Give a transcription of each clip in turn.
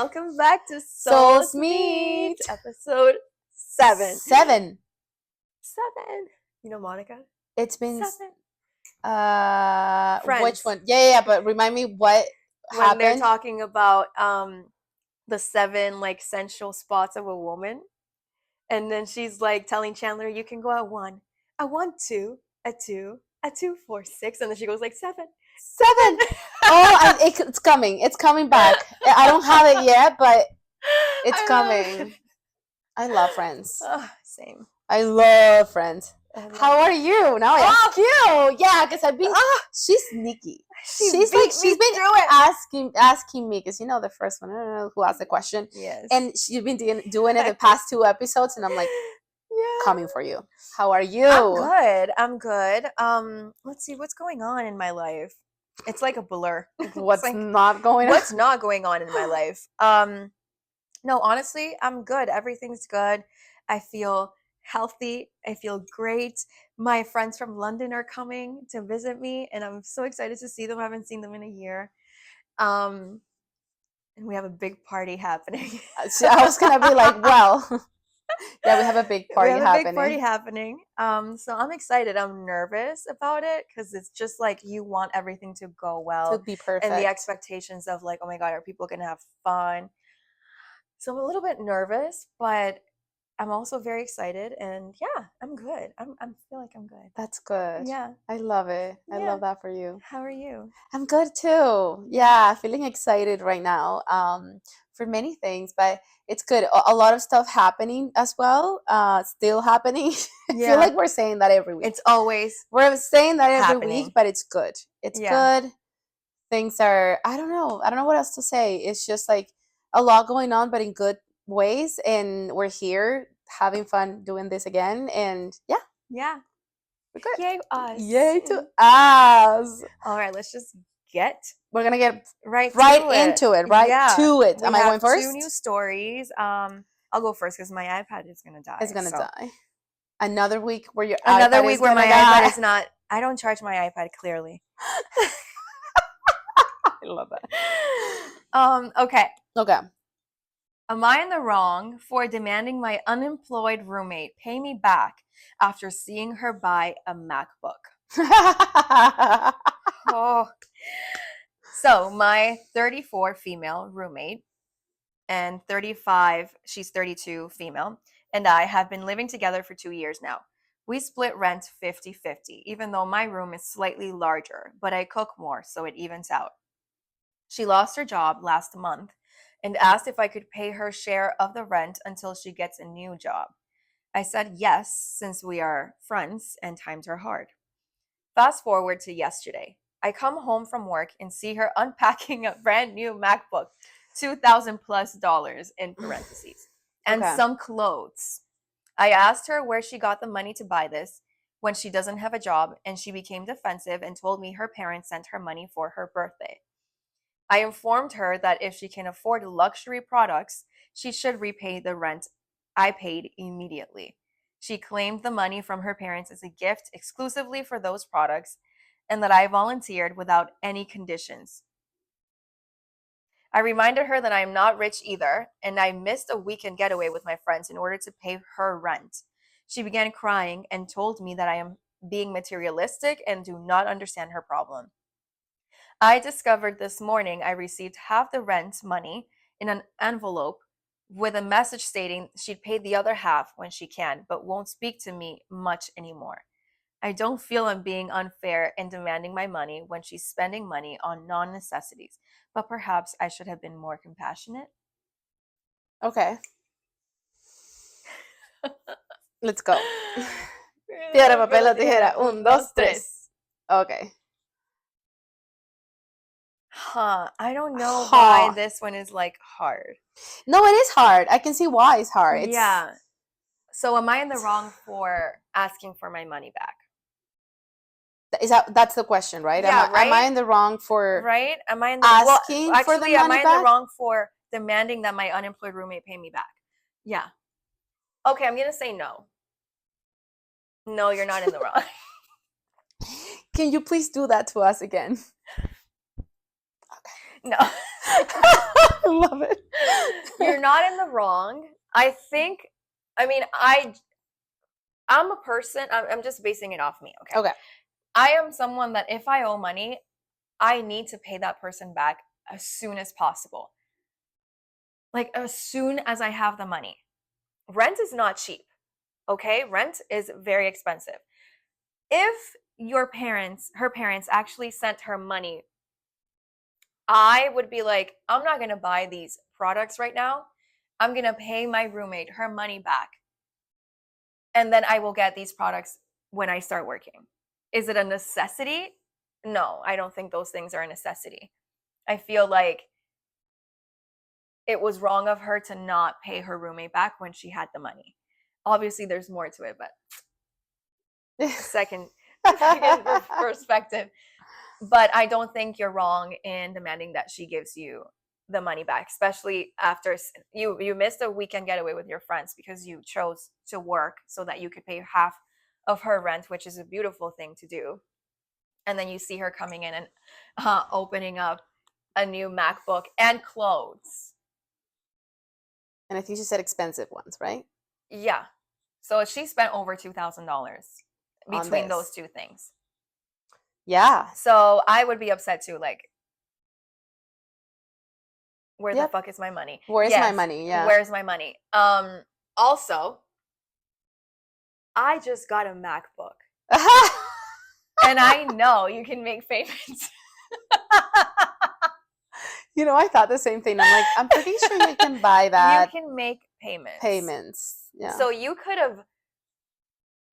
welcome back to SoulsMeet, episode 7. 7. You know Monica? It's been 7. Friends. Which one? Yeah. But remind me what When happened. they're talking about the 7 like sensual spots of a woman, and then she's like telling Chandler, "You can go at 1, I want 2, at 2, at 2, 4, 6," and then she goes like 7. Oh, it's coming. It's coming back. I don't have it yet, but it's coming. I love Friends. Same. I love Friends. How are you? Now I ask you. Yeah, because I've been. She's sneaky. She's been asking me because the first one. I don't know who asked the question. Yes. And she's been doing it the past 2 episodes, and I'm like, coming for you. How are you? I'm good. Let's see what's going on in my life. It's like a blur. What's not going on? What's not going on in my life? No, honestly, I'm good. Everything's good. I feel healthy. I feel great. My friends from London are coming to visit me, and I'm so excited to see them. I haven't seen them in a year. And we have a big party happening. I was gonna be like, well. Yeah, we have a big party happening. So I'm excited. I'm nervous about it because it's just like you want everything to go well. To be perfect. And the expectations of like, oh my God, are people going to have fun? So I'm a little bit nervous, but I'm also very excited. And yeah, I'm good. I feel like I'm good. That's good. Yeah. I love it. Yeah. I love that for you. How are you? I'm good too. Yeah, feeling excited right now for many things, but it's good. A lot of stuff happening as well. Still happening. I feel like we're saying that every week. It's always we're saying that every happening. week, but it's good. It's good. Things are, I don't know what else to say. It's just like a lot going on, but in good ways. And we're here having fun doing this again. And yeah. We're good. Yay us. Yay to us. All right, let's just we're gonna get right into it. To it. Am I going first? 2 new stories. I'll go first because my iPad is gonna die. It's gonna die. Another week where your Another iPad week is where my die. iPad is not. I don't charge my iPad clearly. I love that. Okay. Am I in the wrong for demanding my unemployed roommate pay me back after seeing her buy a MacBook? So my 34 female roommate and 35, she's 32 female, and I have been living together for 2 years now. We split rent 50-50, even though my room is slightly larger, but I cook more, so it evens out. She lost her job last month and asked if I could pay her share of the rent until she gets a new job. I said yes, since we are friends and times are hard. Fast forward to yesterday. I come home from work and see her unpacking a brand new MacBook, $2,000+ in parentheses, and some clothes. I asked her where she got the money to buy this when she doesn't have a job, and she became defensive and told me her parents sent her money for her birthday. I informed her that if she can afford luxury products, she should repay the rent I paid immediately. She claimed the money from her parents as a gift exclusively for those products, and that I volunteered without any conditions. I reminded her that I am not rich either, and I missed a weekend getaway with my friends in order to pay her rent. She began crying and told me that I am being materialistic and do not understand her problem. I discovered this morning I received half the rent money in an envelope with a message stating she'd paid the other half when she can, but won't speak to me much anymore. I don't feel I'm being unfair in demanding my money when she's spending money on non-necessities, but perhaps I should have been more compassionate. Okay. Let's go. Piedra, papel, la tijera. 1, 2, 3. Okay. I don't know why this one is like hard. No, it is hard. I can see why it's hard. Yeah. So am I in the wrong for asking for my money back? That's the question, right? Yeah, right? Am I in the wrong for Am I in the asking for the money back? Am I in the wrong for demanding that my unemployed roommate pay me back? Yeah. Okay, I'm gonna say no. No, you're not in the wrong. Can you please do that to us again? No. I love it. not in the wrong. I think, I mean, I'm a person, I'm just basing it off me, okay? Okay. I am someone that if I owe money, I need to pay that person back as soon as possible. Like, as soon as I have the money. Rent is not cheap, okay? Rent is very expensive. If her parents actually sent her money, I would be like, I'm not gonna buy these products right now. I'm gonna pay my roommate her money back. And then I will get these products when I start working. Is it a necessity? No, I don't think those things are a necessity. I feel like it was wrong of her to not pay her roommate back when she had the money. Obviously, there's more to it, but second perspective. But I don't think you're wrong in demanding that she gives you the money back, especially after you missed a weekend getaway with your friends because you chose to work so that you could pay half of her rent, which is a beautiful thing to do. And then you see her coming in and opening up a new MacBook and clothes. And I think she said expensive ones, right? Yeah. So she spent over $2,000 between those two things. Yeah. So I would be upset too. Like, where the fuck is my money? Where's my money? Yeah. Where's my money? Also, I just got a MacBook. And I know you can make payments. You know, I thought the same thing. I'm like, I'm pretty sure you can buy that. You can make payments. Payments. Yeah. So you could have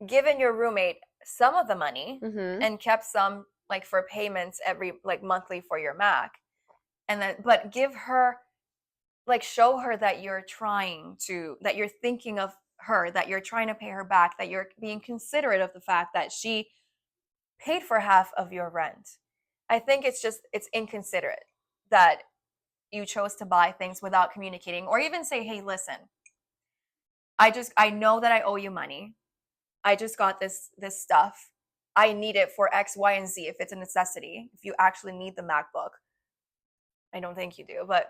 given your roommate some of the money and kept some like for payments every like monthly for your Mac. And then but give her like show her that you're trying to, that you're thinking of her, that you're trying to pay her back, that you're being considerate of the fact that she paid for half of your rent. I think it's inconsiderate that you chose to buy things without communicating or even say, hey, listen, I know that I owe you money. I just got this stuff. I need it for X, Y, and Z if it's a necessity. If you actually need the MacBook. I don't think you do, but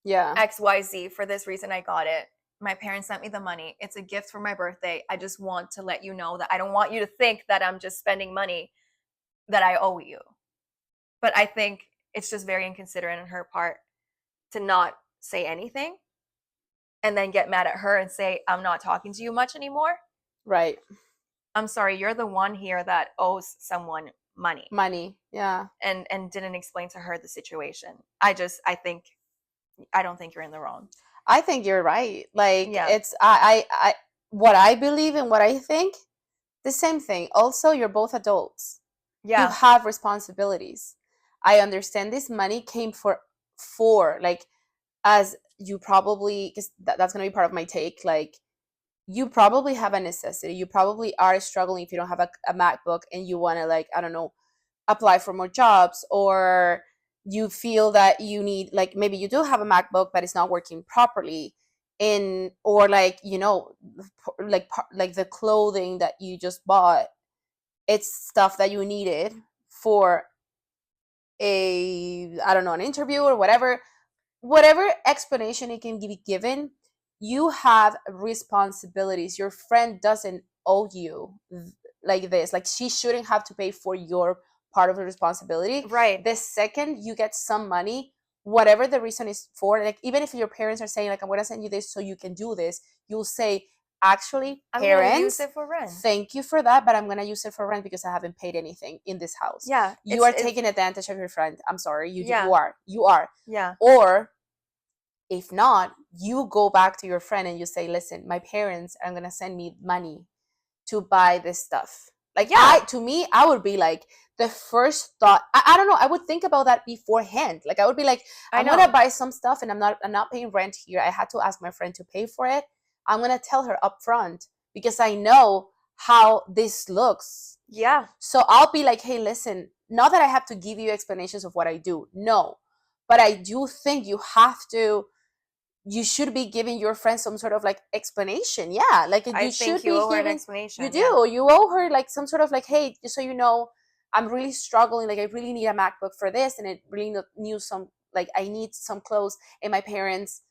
yeah. X, Y, Z, for this reason I got it. My parents sent me the money. It's a gift for my birthday. I just want to let you know that I don't want you to think that I'm just spending money that I owe you. But I think it's just very inconsiderate on her part to not say anything and then get mad at her and say, I'm not talking to you much anymore. Right. I'm sorry, you're the one here that owes someone money. Money, yeah. And didn't explain to her the situation. I don't think you're in the wrong. I think you're right. Like, it's, I, what I believe and what I think, the same thing. Also, you're both adults. Yeah. You have responsibilities. I understand this money came for like, as you probably, because that's going to be part of my take, like, you probably have a necessity. You probably are struggling if you don't have a MacBook and you want to, like, I don't know, apply for more jobs, or you feel that you need, like, maybe you do have a MacBook but it's not working properly, or like, you know, like the clothing that you just bought, it's stuff that you needed for I don't know, an interview or whatever explanation it can be given. You have responsibilities. Your friend doesn't owe you like this. Like, she shouldn't have to pay for your part of the responsibility. Right. The second you get some money, whatever the reason is for, like, even if your parents are saying, like, I'm going to send you this so you can do this, you'll say, actually, I'm parents, gonna use it for rent. Thank you for that, but I'm going to use it for rent because I haven't paid anything in this house. Yeah. You are taking advantage of your friend. I'm sorry. You are. Yeah. Or if not, you go back to your friend and you say, listen, my parents are going to send me money to buy this stuff. Like, to me, I would be like, the first thought, I don't know, I would think about that beforehand. Like, I would be like, I'm going to buy some stuff and I'm not paying rent here. I had to ask my friend to pay for it. I'm going to tell her up front because I know how this looks. Yeah. So I'll be like, hey, listen, not that I have to give you explanations of what I do. No. But I do think you should be giving your friend some sort of, like, explanation. Yeah. Like, I you think should you be owe her an giving, explanation. you do. You owe her, like, some sort of, like, hey, just so you know, I'm really struggling. Like, I really need a MacBook for this, and it really need some, like, I need some clothes, and my parents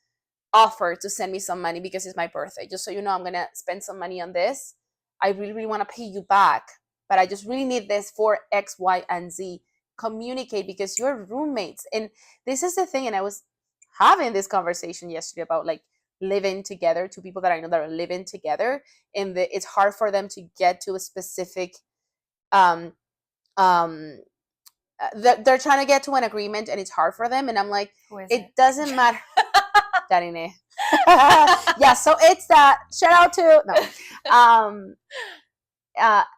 offer to send me some money because it's my birthday. Just so you know, I'm going to spend some money on this. I really, really want to pay you back, but I just really need this for X, Y, and Z. Communicate, because you're roommates. And this is the thing. And I was having this conversation yesterday about like living together, two people that I know that are living together, and it's hard for them to get to a specific um they're trying to get to an agreement, and it's hard for them. And I'm like, it doesn't matter. Darine. Yeah, so it's that. Shout out to no.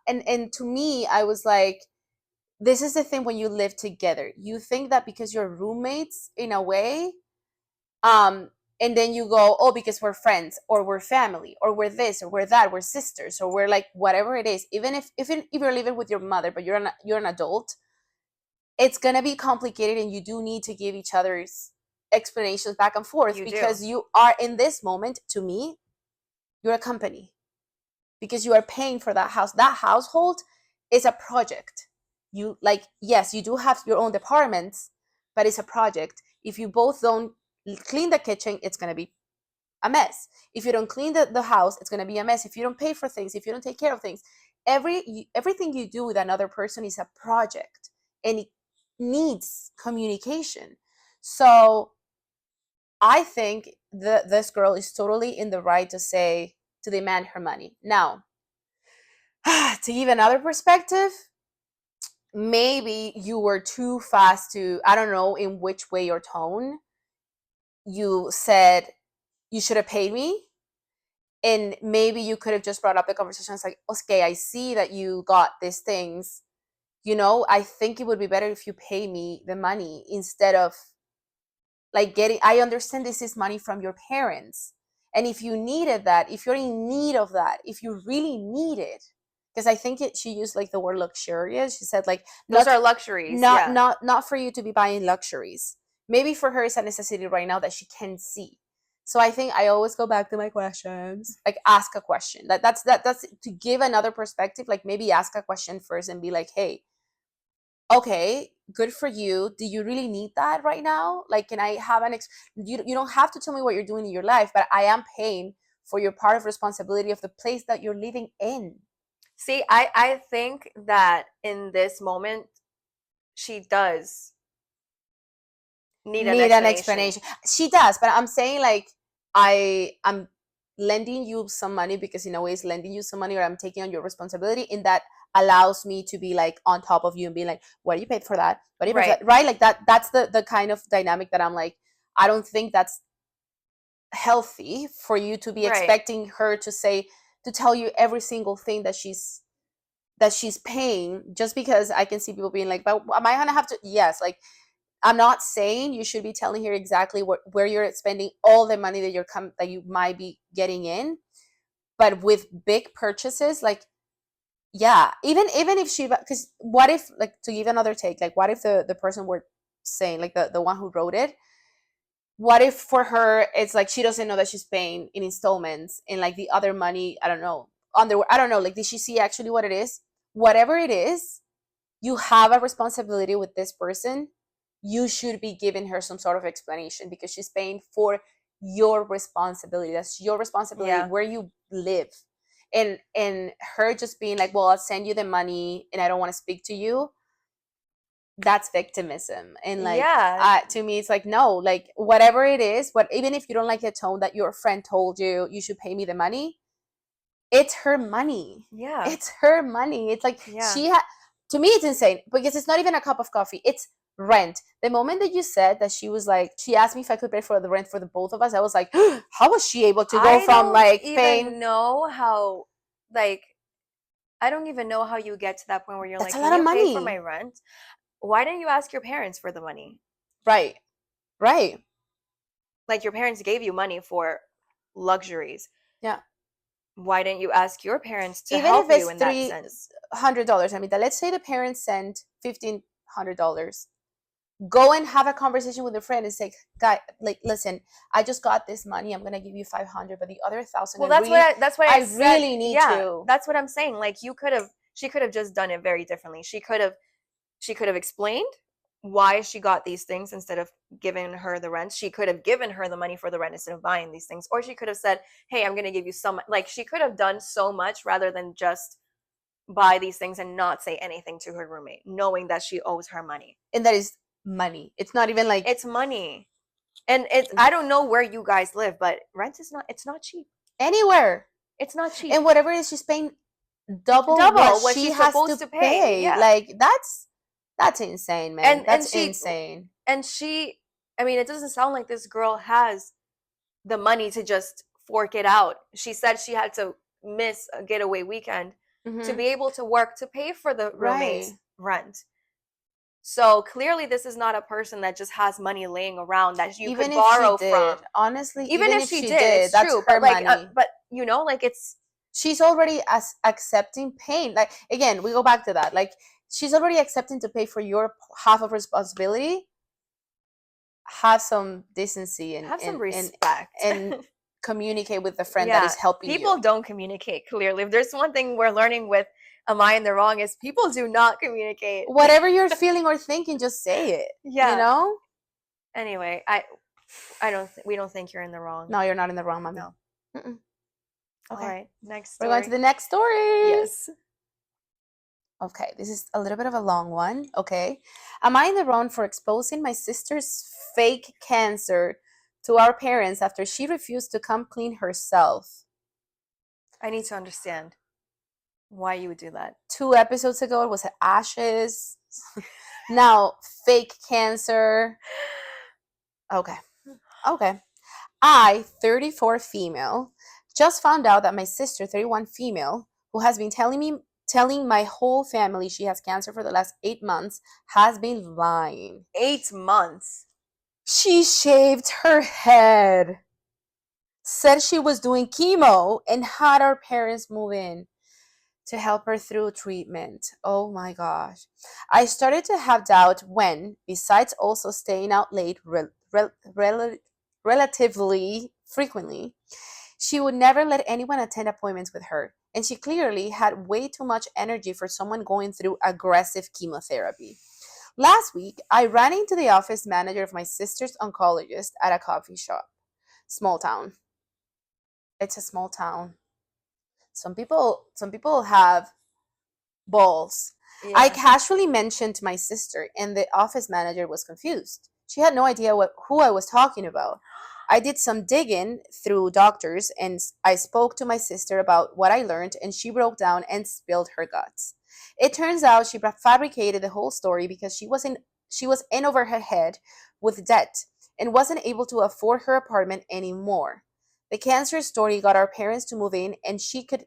And to me, I was like, this is the thing. When you live together, you think that because you're roommates in a way, and then you go, oh, because we're friends, or we're family, or we're this, or we're that, we're sisters, or we're like whatever it is. Even if you're living with your mother, but you're an adult, it's gonna be complicated, and you do need to give each other's explanations back and forth, because you are in this moment. To me, you're a company, because you are paying for that house. That household is a project. You like, yes, you do have your own departments, but it's a project. If you both don't clean the kitchen, it's gonna be a mess. If you don't clean the house, it's gonna be a mess. If you don't pay for things, if you don't take care of things, everything you do with another person is a project, and it needs communication. So I think this girl is totally in the right to demand her money. Now, to give another perspective, maybe you were too fast to, I don't know in which way or tone you said you should have paid me. And maybe you could have just brought up the conversation. It's like, okay, I see that you got these things. I think it would be better if you pay me the money instead of like I understand this is money from your parents. And if you needed that, if you're in need of that, if you really need it, because I think she used like the word luxurious. She said like, those are luxuries. Not for you to be buying luxuries. Maybe for her it's a necessity right now that she can see. So I think I always go back to my questions, like ask a question. That's to give another perspective. Like maybe ask a question first and be like, hey, okay, good for you. Do you really need that right now? Like, can I have you don't have to tell me what you're doing in your life, but I am paying for your part of responsibility of the place that you're living in. See, I think that in this moment, she does need an explanation. She does, but I'm saying like, I'm lending you some money because in a way it's lending you some money, or I'm taking on your responsibility, and that allows me to be like on top of you and being like, what do you paid for that? What do you pay for that? Right? Like that's the kind of dynamic that I'm like, I don't think that's healthy for you to be expecting her to tell you every single thing that she's paying, just because I can see people being like, but am I gonna have to? Yes, like, I'm not saying you should be telling her exactly where you're spending all the money that you might be getting in, but with big purchases, like, yeah, even if she, because what if, like, to give another take, like, what if the person were saying, like, the one who wrote it, what if for her it's like she doesn't know that she's paying in installments, and like the other money, I don't know, I don't know, like, did she see actually what it is? Whatever it is, you have a responsibility with this person. You should be giving her some sort of explanation, because she's paying for your responsibility. That's your responsibility, where you live. And her just being like, well, I'll send you the money and I don't want to speak to you, that's victimism. And like, to me, it's like, no, like, whatever it is, even if you don't like the tone that your friend told you should pay me the money, it's her money. It's her money. It's like, to me, it's insane, because it's not even a cup of coffee. It's rent. The moment that you said that she was like, she asked me if I could pay for the rent for the both of us, I was like, how was she able to go from like paying? I don't even know how, like, I don't even know how you get to that point where you're That's like, a lot of money. Pay for my rent? Why didn't you ask your parents for the money? Right. Like, your parents gave you money for luxuries. Yeah. Why didn't you ask your parents to help you in that sense? $300. I mean, let's say the parents sent $1,500. Go and have a conversation with a friend and say, guy, like, listen, I just got this money. I'm gonna give you 500, but the other 1,000. Well, that's what I said. Really need to. That's what I'm saying. Like, she could have just done it very differently. She could have explained, why she got these things instead of giving her the rent. She could have given her the money for the rent instead of buying these things. Or she could have said, hey, I'm going to give you some. Like, she could have done so much rather than just buy these things and not say anything to her roommate, knowing that she owes her money. And that is money. It's not even like... It's money. And I don't know where you guys live, but rent is not, it's not cheap. Anywhere. It's not cheap. And whatever it is, she's paying double what she has to pay. Yeah. Like, that's insane, man. That's insane. And she, I mean, it doesn't sound like this girl has the money to just fork it out. She said she had to miss a getaway weekend to be able to work to pay for the roommate's rent. So clearly this is not a person that just has money laying around that you could borrow from. Honestly, even if she did, it's true. But like, but you know, like, it's... she's already accepting pain. Like, again, we go back to that. Like, she's already accepting to pay for your half of responsibility. Have some decency and have some respect and communicate with the friend that is helping you. People don't communicate clearly. If there's one thing we're learning with Am I in the Wrong is people do not communicate. Whatever you're feeling or thinking, just say it. Yeah. You know? Anyway, we don't think you're in the wrong. No, you're not in the wrong, mommy. No. Okay. All right. Next story. We're going to the next story. Yes. Okay, this is a little bit of a long one. Okay. Am I in the wrong for exposing my sister's fake cancer to our parents after she refused to come clean herself? I need to understand why you would do that. 2 episodes ago, it was ashes. Now, fake cancer. Okay. I, 34 female, just found out that my sister, 31 female, who has been telling my whole family she has cancer for the last 8 months, has been lying. 8 months? She shaved her head, said she was doing chemo, and had our parents move in to help her through treatment. Oh my gosh. I started to have doubt when, besides also staying out late relatively frequently, she would never let anyone attend appointments with her, and she clearly had way too much energy for someone going through aggressive chemotherapy. Last week, I ran into the office manager of my sister's oncologist at a coffee shop. Small town. It's a small town. Some people have balls. Yeah. I casually mentioned to my sister, and the office manager was confused. She had no idea who I was talking about. I did some digging through doctors, and I spoke to my sister about what I learned, and she broke down and spilled her guts. It turns out she fabricated the whole story because she was in over her head with debt and wasn't able to afford her apartment anymore. The cancer story got our parents to move in, and she could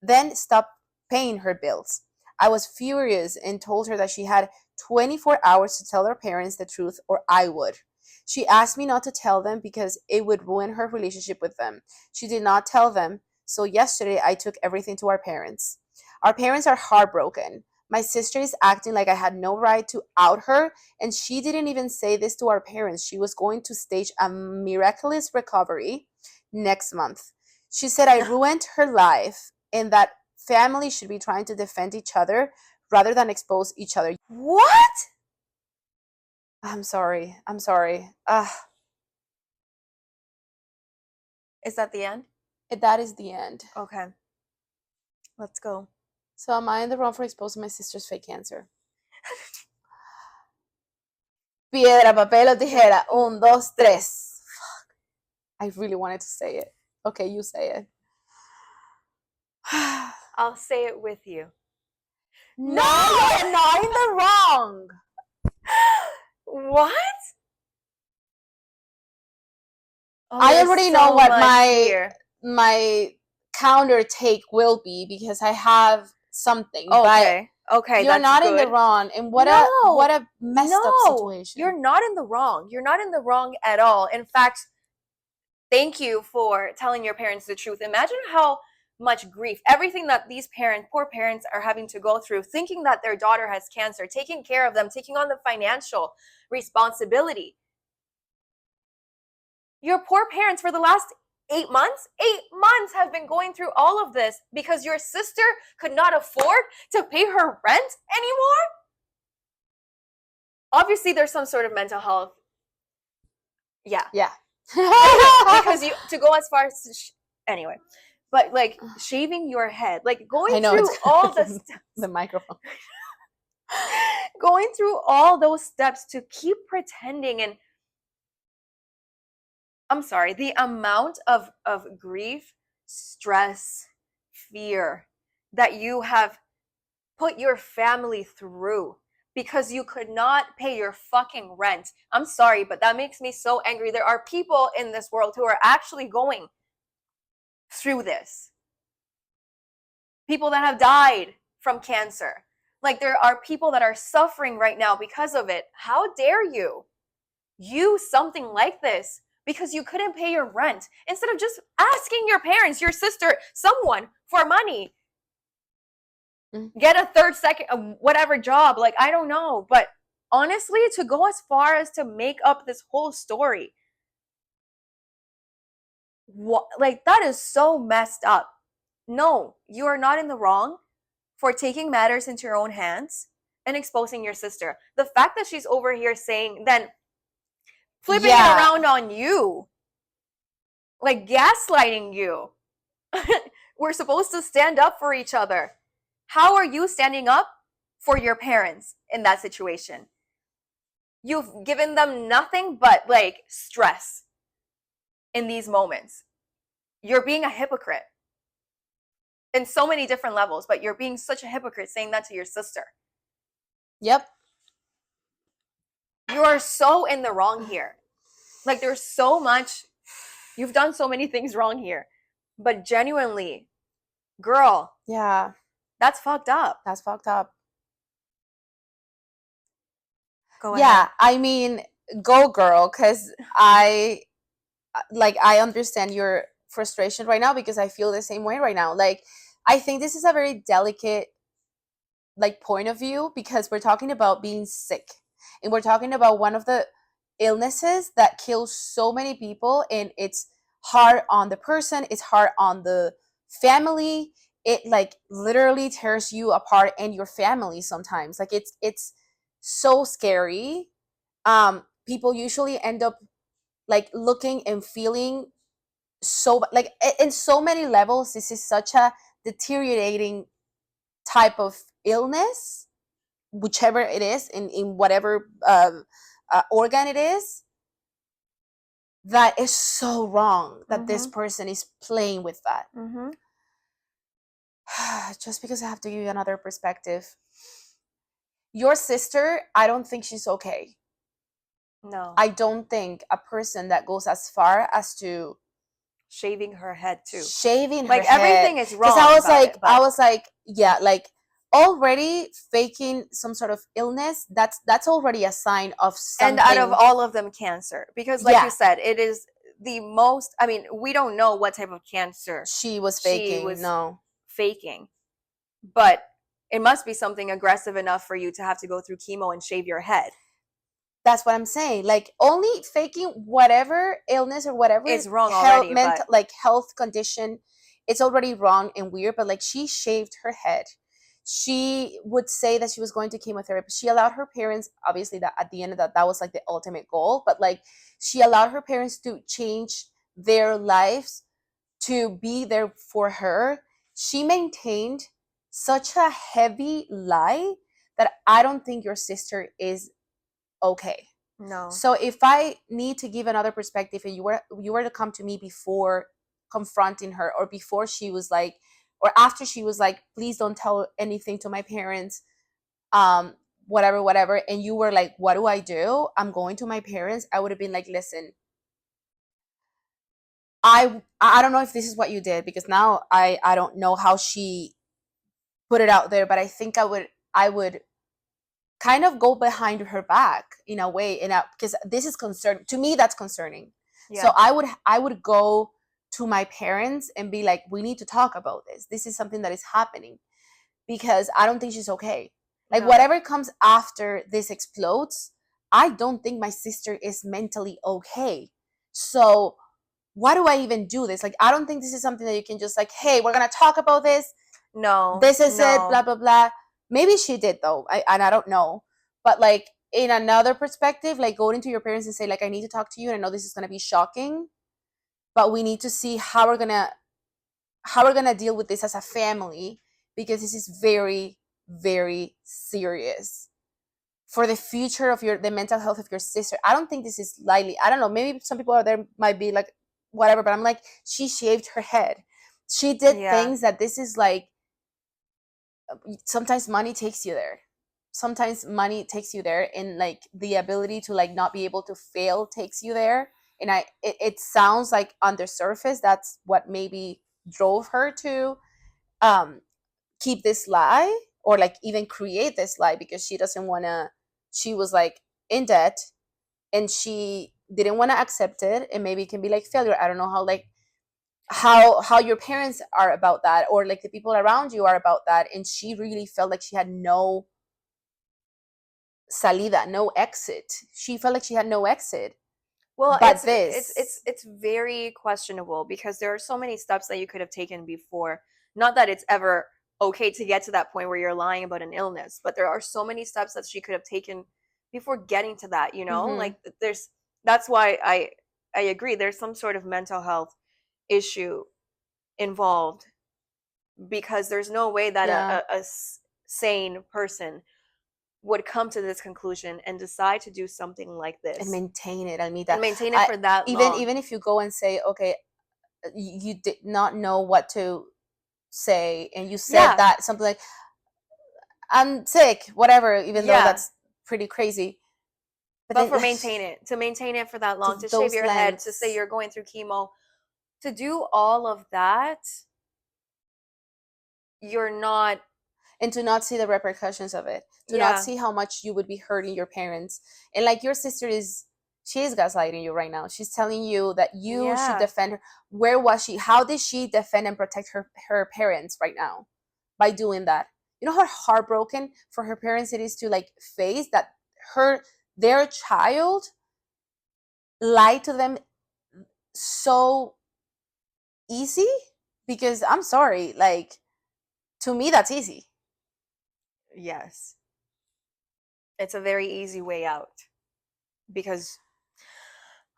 then stop paying her bills. I was furious and told her that she had 24 hours to tell her parents the truth, or I would. She asked me not to tell them because it would ruin her relationship with them. She did not tell them, so yesterday I took everything to our parents. Our parents are heartbroken. My sister is acting like I had no right to out her, and she didn't even say this to our parents. She was going to stage a miraculous recovery next month. She said I ruined her life and that family should be trying to defend each other rather than expose each other. What? I'm sorry. Is that the end? That is the end. Okay. Let's go. So am I in the wrong for exposing my sister's fake cancer? Piedra, papel o tijera. 1, 2, 3. Fuck. I really wanted to say it. Okay, you say it. I'll say it with you. No, you're not in the wrong. What? Oh, I already know what my counter take will be because I have something. Okay. Okay. You're not in the wrong. And what a messed up situation. You're not in the wrong. You're not in the wrong at all. In fact, thank you for telling your parents the truth. Imagine how much grief, everything that these poor parents are having to go through, thinking that their daughter has cancer, taking care of them, taking on the financial responsibility. Your poor parents for the last 8 months have been going through all of this because your sister could not afford to pay her rent anymore? obviously there's some sort of mental health. Yeah. Because you to go as far as anyway, but like shaving your head, like going through all the steps, the microphone, going through all those steps to keep pretending. And I'm sorry, the amount of grief, stress, fear that you have put your family through because you could not pay your fucking rent. I'm sorry, but that makes me so angry. There are people in this world who are actually going through this. People that have died from cancer. Like, there are people that are suffering right now because of it. How dare you use something like this because you couldn't pay your rent instead of just asking your parents, your sister, someone for money? Get a third, second, whatever job. Like, I don't know. But honestly, to go as far as to make up this whole story, what, like, that is so messed up. No, you are not in the wrong for taking matters into your own hands and exposing your sister. The fact that she's over here saying, then flipping it around on you, like gaslighting you. We're supposed to stand up for each other. How are you standing up for your parents in that situation? You've given them nothing but like stress in these moments. You're being a hypocrite in so many different levels, but you're being such a hypocrite saying that to your sister. Yep. You are so in the wrong here. Like, there's so much, you've done so many things wrong here. But genuinely, girl. Yeah. That's fucked up. That's fucked up. Go ahead. Yeah, I mean, go girl, because I understand your frustration right now because I feel the same way right now. Like, I think this is a very delicate like point of view because we're talking about being sick and we're talking about one of the illnesses that kills so many people, and it's hard on the person, it's hard on the family. It like literally tears you apart and your family sometimes. Like, it's so scary. People usually end up like looking and feeling so like in so many levels. This is such a deteriorating type of illness, whichever it is, in whatever organ it is, that is so wrong that this person is playing with that. Just because I have to give you another perspective, your sister, I don't think she's okay. No, I don't think a person that goes as far as to shaving her head too, shaving like her head, everything is wrong. Because I was like, yeah, like already faking some sort of illness, that's already a sign of something. And out of all of them, cancer, because like you said, it is the most, I mean, we don't know what type of cancer she was faking. Faking, but it must be something aggressive enough for you to have to go through chemo and shave your head. That's what I'm saying. Like, only faking whatever illness or whatever is wrong already, like health condition, it's already wrong and weird. But like, she shaved her head. She would say that she was going to chemotherapy. She allowed her parents, obviously, that at the end of that was like the ultimate goal, but like, she allowed her parents to change their lives to be there for her. She maintained such a heavy lie that I don't think your sister is okay. No. So if I need to give another perspective and you were to come to me before confronting her, or before she was like, or after she was like, please don't tell anything to my parents, whatever, and you were like, what do I do? I'm going to my parents. I would have been like, listen, I don't know if this is what you did, because now I don't know how she put it out there, but I think I would kind of go behind her back in a way, because this is concern to me, that's concerning. So I would go to my parents and be like, we need to talk about this. This is something that is happening, because I don't think she's okay. Like, whatever comes after this explodes, I don't think my sister is mentally okay. So why do I even do this? Like, I don't think this is something that you can just like, hey, we're gonna talk about this. No, this is it, blah blah blah. Maybe she did though, and I don't know. But like, in another perspective, like going to your parents and say like, I need to talk to you, and I know this is going to be shocking, but we need to see how we're gonna deal with this as a family, because this is very, very serious for the future of the mental health of your sister. I don't think this is lightly. I don't know, maybe some people out there might be like whatever, but I'm like, she shaved her head, she did things that this is like, sometimes money takes you there, and like the ability to like not be able to fail takes you there. And it sounds like on the surface that's what maybe drove her to um keep this lie, or like even create this lie, because she doesn't want to, she was like in debt and she didn't want to accept it, and maybe it can be like failure. I don't know how, like how your parents are about that, or like the people around you are about that, and she really felt like she had no salida, no exit. She felt like she had no exit. Well, But it's very questionable, because there are so many steps that you could have taken before. Not that it's ever okay to get to that point where you're lying about an illness, but there are so many steps that she could have taken before getting to that, you know? Like that's why I agree, there's some sort of mental health issue involved, because there's no way that a sane person would come to this conclusion and decide to do something like this and maintain it. I mean, and maintain it for that long. Even if you go and say, okay, you did not know what to say, and you said that something like, I'm sick, whatever, even though that's pretty crazy. But then, to maintain it for that long, to shave your head, to say you're going through chemo, to do all of that, you're not, and to not see the repercussions of it, to not see how much you would be hurting your parents. And like your sister she is gaslighting you right now. She's telling you that you should defend her. Where was she? How did she defend and protect her parents right now by doing that? You know how heartbroken for her parents it is to like face that their child lied to them so easy? Because I'm sorry, like, to me that's easy. Yes, it's a very easy way out, because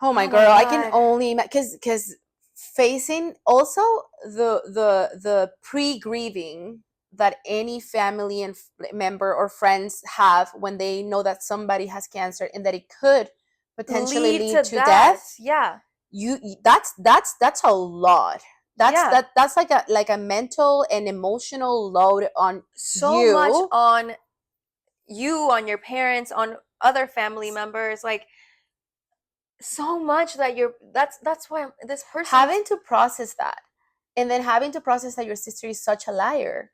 oh my girl, I can only because facing also the pre-grieving that any family and member or friends have when they know that somebody has cancer and that it could potentially lead to death. That's a lot. That's like a mental and emotional load on so much on you, on your parents, on other family members, like so much that that's why this person having to process that, and then having to process that your sister is such a liar,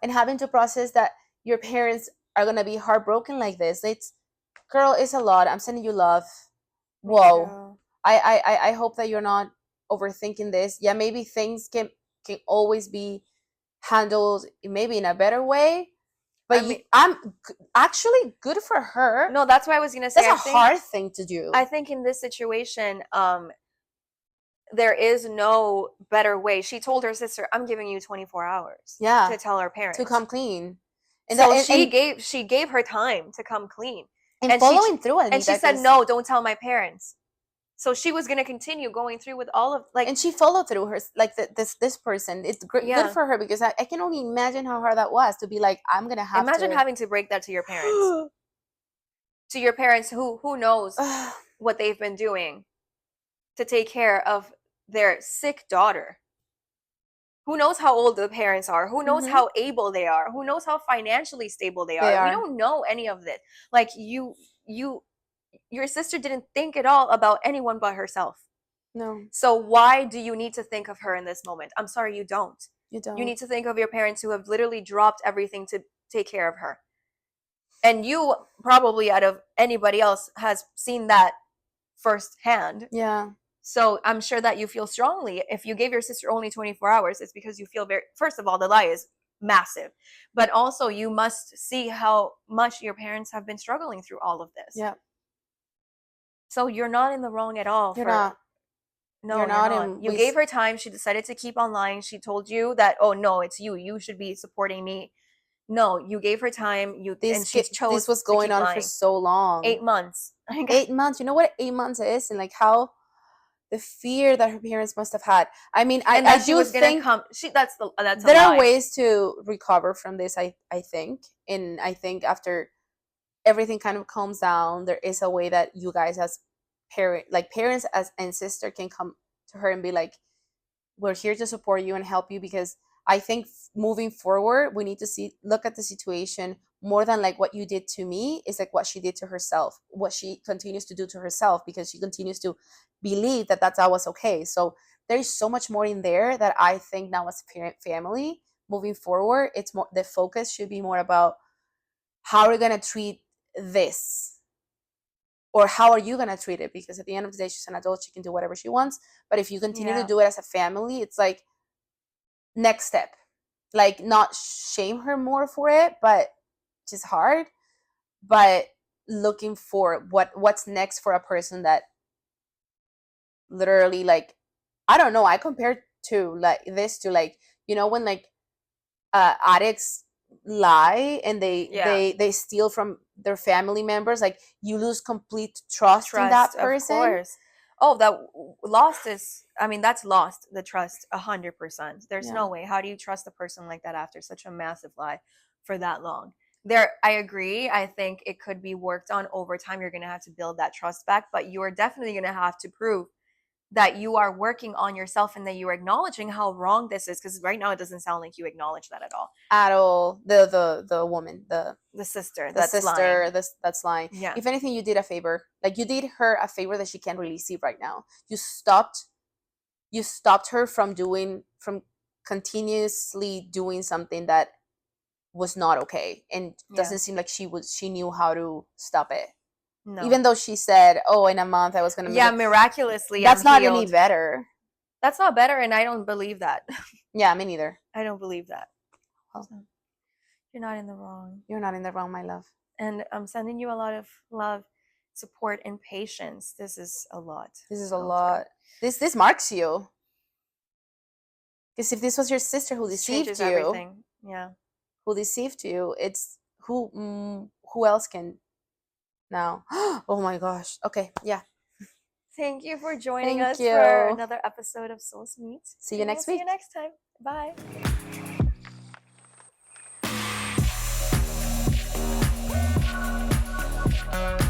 and having to process that your parents are gonna be heartbroken like this. It's a lot. I'm sending you love. Whoa. I hope that you're not overthinking this. Yeah, maybe things can always be handled maybe in a better way, but I'm actually good for her. No, that's what I was gonna say. That's a hard thing to do. I think in this situation, there is no better way. She told her sister, "I'm giving you 24 hours to tell her parents to come clean." And so she gave her time to come clean, and following through. And she said, "No, don't tell my parents." So she was gonna continue going through with all of like, and she followed through her like this person. It's good for her, because I can only imagine how hard that was to be like, I'm gonna have imagine having to break that to your parents, to your parents who knows what they've been doing to take care of their sick daughter. Who knows how old the parents are? Who knows how able they are? Who knows how financially stable they are? We don't know any of this. Like your sister didn't think at all about anyone but herself. No. So why do you need to think of her in this moment? I'm sorry, you don't. You don't. You need to think of your parents who have literally dropped everything to take care of her. And you probably, out of anybody else, has seen that firsthand. Yeah. So I'm sure that you feel strongly. If you gave your sister only 24 hours, it's because you feel first of all, the lie is massive. But also you must see how much your parents have been struggling through all of this. Yeah. So you're not in the wrong at all. You're not. No, you're not. You gave her time. She decided to keep on lying. She told you that, oh no, it's you. You should be supporting me. No, you gave her time. And she chose this was to going keep on lying. for so long. 8 months. 8 months. You know what 8 months is, and like how the fear that her parents must have had. I mean, and I that she do was gonna think come. That's a there are lie. ways to recover from this. I think, and I think after everything kind of calms down, there is a way that you guys as parents as and sister can come to her and be like, we're here to support you and help you, because I think moving forward we need to look at the situation more than like what you did to me is like what she did to herself, what she continues to do to herself, because she continues to believe that that was okay. So there's so much more in there that I think now as a parent family moving forward, it's more, the focus should be more about how are we going to treat this, or how are you going to treat it, because at the end of the day she's an adult, she can do whatever she wants. But if you continue to do it as a family, it's like next step, like not shame her more for it, but just hard, but looking for what's next for a person that literally, like, I don't know, I compare to like this to like, you know, when like addicts lie and they steal from their family members, like you lose complete trust in that person. Of course. Oh, that lost is, I mean, that's lost the trust 100%. There's no way. How do you trust a person like that after such a massive lie for that long? I agree. I think it could be worked on over time. You're going to have to build that trust back, but you are definitely going to have to prove that you are working on yourself and that you are acknowledging how wrong this is, because right now it doesn't sound like you acknowledge that at all. The woman, the sister that's lying. That's lying. Yeah. If anything, you did a favor. Like you did her a favor that she can't really see right now. You stopped her from continuously doing something that was not okay, and doesn't seem like she knew how to stop it. No. Even though she said, "Oh, in a month I was gonna." Yeah, miraculously. That's not any better. That's not better, and I don't believe that. Yeah, me neither. I don't believe that. Well, so, you're not in the wrong. You're not in the wrong, my love. And I'm sending you a lot of love, support, and patience. This is a lot. This is a lot. This marks you. Because if this was your sister who deceived you, everything. Yeah. Who deceived you, it's who else can now? Oh my gosh. Okay, yeah. Thank you for joining us for another episode of SoulsMeet. See you next week. See you next time. Bye.